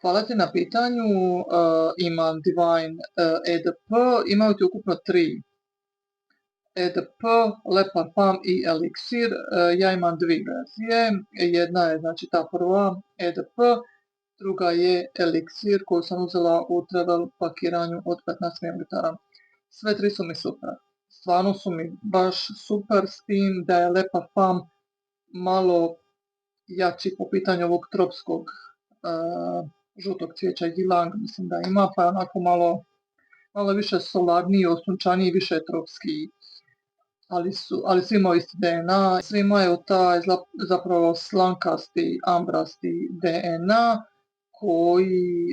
Hvala ti na pitanju. Imam Divine EDP, imaju ti ukupno 3. EDP, Le Parfum i Elixir. Ja imam 2 verzije. Jedna je znači ta prva EDP, druga je Elixir koju sam uzela u travel pakiranju od 15 ml. Sve 3 su mi super. Stvarno su mi baš super, s tim da je Le Parfum malo jači po pitanju ovog tropskog žutog cvijeća ylang, mislim da ima, pa je onako malo više solarniji, osunčaniji, više tropski, ali svi imaju isti DNA, svi imaju taj zapravo slankasti, ambrasti DNA koji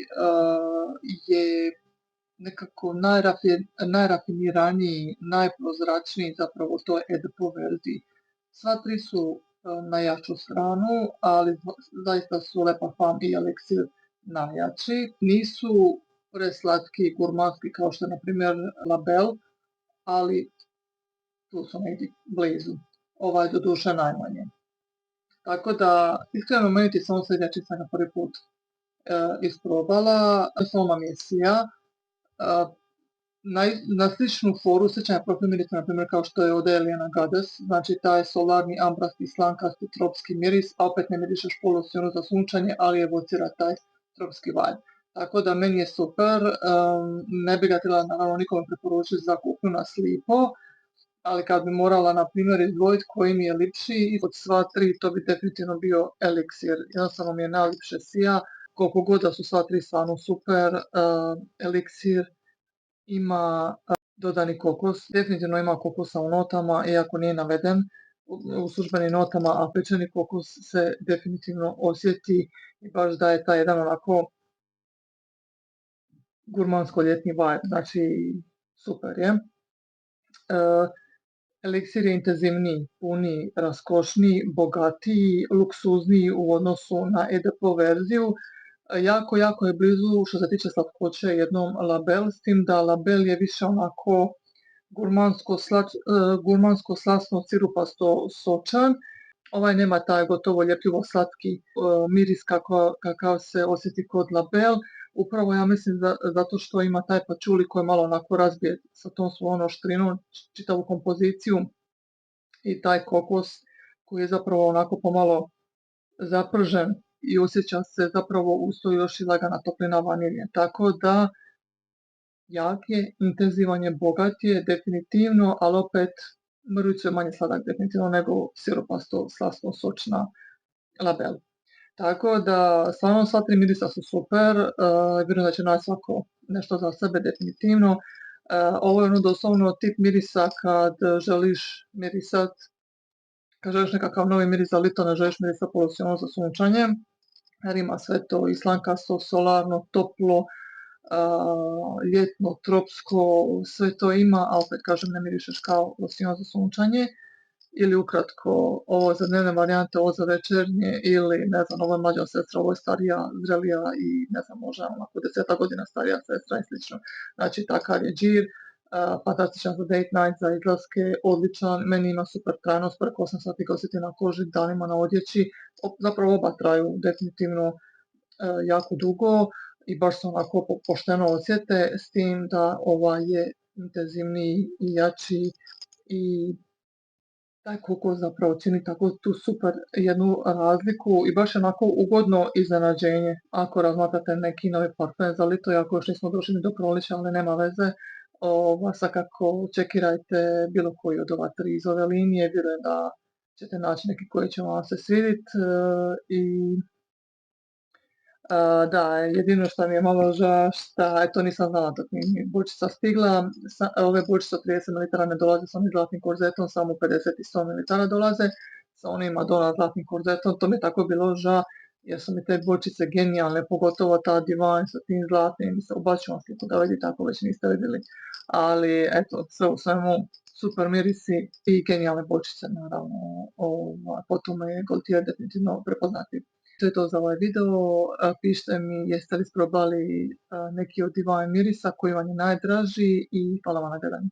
je nekako najrafiniraniji, najprozračniji zapravo u toj EDP verziji. Sva 3 su na jaču stranu, ali zaista su Le Parfum i Elixir najjači. Nisu preslatki i gurmanski kao što je na primjer Label, ali tu su negdje blizu. Ovaj doduše najmanje. Tako da, iskreno meni ti samo sviđa, čim sam ga prvi put isprobala. Soma mi je sija. Na sličnu foru sjećanja parfumirica, na primjer kao što je od Eliana Goddess, znači taj solarni, ambrasti, slankasti, tropski miris, a opet ne mirišeš po losjonu za sunčanje, ali evocira taj tropski vibe. Tako da meni je super, ne bi ga htjela naravno nikome preporučiti za kupnju na slipo, ali kad bi morala na primjer izdvojiti koji mi je lipši, od sva 3 to bi definitivno bio Elixir, jednostavno mi je najlipše sija, koliko god da su sva 3 stvarno super. Elixir ima dodani kokos, definitivno ima kokosa u notama, iako nije naveden u službenim notama, a pečeni kokos se definitivno osjeti i baš daje taj jedan onako gurmansko-ljetni vibe, znači super je. Elixir je intenzivniji, puniji, raskošniji, bogatiji, luksuzniji u odnosu na EDP verziju. Jako je blizu što se tiče slatkoće jednom Label, s tim da Label je više onako gurmansko slasno sirupasto sočan. Ovaj nema taj gotovo ljepljivo slatki miris kakav se osjeti kod Label. Upravo ja mislim zato što ima taj pačuli koji malo onako razbije sa tom svojom oštrinom čitavu kompoziciju i taj kokos koji je zapravo onako pomalo zapržen i osjeća se zapravo uz to još i lagana toplina vanilje. Tako da jak je, intenzivan je, bogat je definitivno, ali opet mrvicu je manje sladak definitivno nego siropasto slasno sočna Label. Tako da stvarno sva 3 mirisa su super, vjerujem da će naći svako nešto za sebe definitivno. Ovo je ono doslovno tip mirisa kad želiš mirisat, kad želiš nekakav novi miris za lito, ne želiš mirisat po losjonu za sunčanje, jer ima sve to i slankasto, solarno, toplo, ljetno, tropsko, sve to ima, a opet kažem ne mirišeš kao losjon za sunčanje. Ili ukratko, ovo za dnevne varijante, ovo za večernje, ili ne znam, ovo je mlađa sestra, ovo je starija, zrelija i ne znam, možda onako 10 godina starija sestra i slično. Znači takav je džir, fantastičan za date night, za izlaske, odličan, meni ima super trajnost, preko 8 sati ga osjeti na koži, danima na odjeći, zapravo oba traju definitivno jako dugo i baš se onako pošteno osjete, s tim da ovaj je intenzivniji i jači i taj kokos zapravo čini tako tu super jednu razliku i baš onako ugodno iznenađenje ako razmatrate neki novi parfum za lito, iako još nismo došli ni do proljeća, ali nema veze. Svakako čekirajte bilo koji od ova 3 iz ove linije, vjerujem da ćete naći neki koji će vam se svidit i da, jedino što mi je malo žao šta, to nisam znala dok mi bočica stigla, ove bočice od 30 ml ne dolaze sa onim zlatnim korzetom, samo 50 i 100 ml dolaze sa onim Madonna zlatnim korzetom, to mi je tako bilo žao jer su mi te bočice genijalne, pogotovo ta Divine sa tim zlatnim, ubacit ću vam sliku da vidite ako već niste vidjeli, ali eto, sve u svemu super mirisi i genijalne bočice naravno, po tome je Gaultier definitivno prepoznatljiv. To je to za ovaj video, pišite mi jeste li isprobali neki od Divine mirisa koji vam je najdraži i hvala vam na gledanju.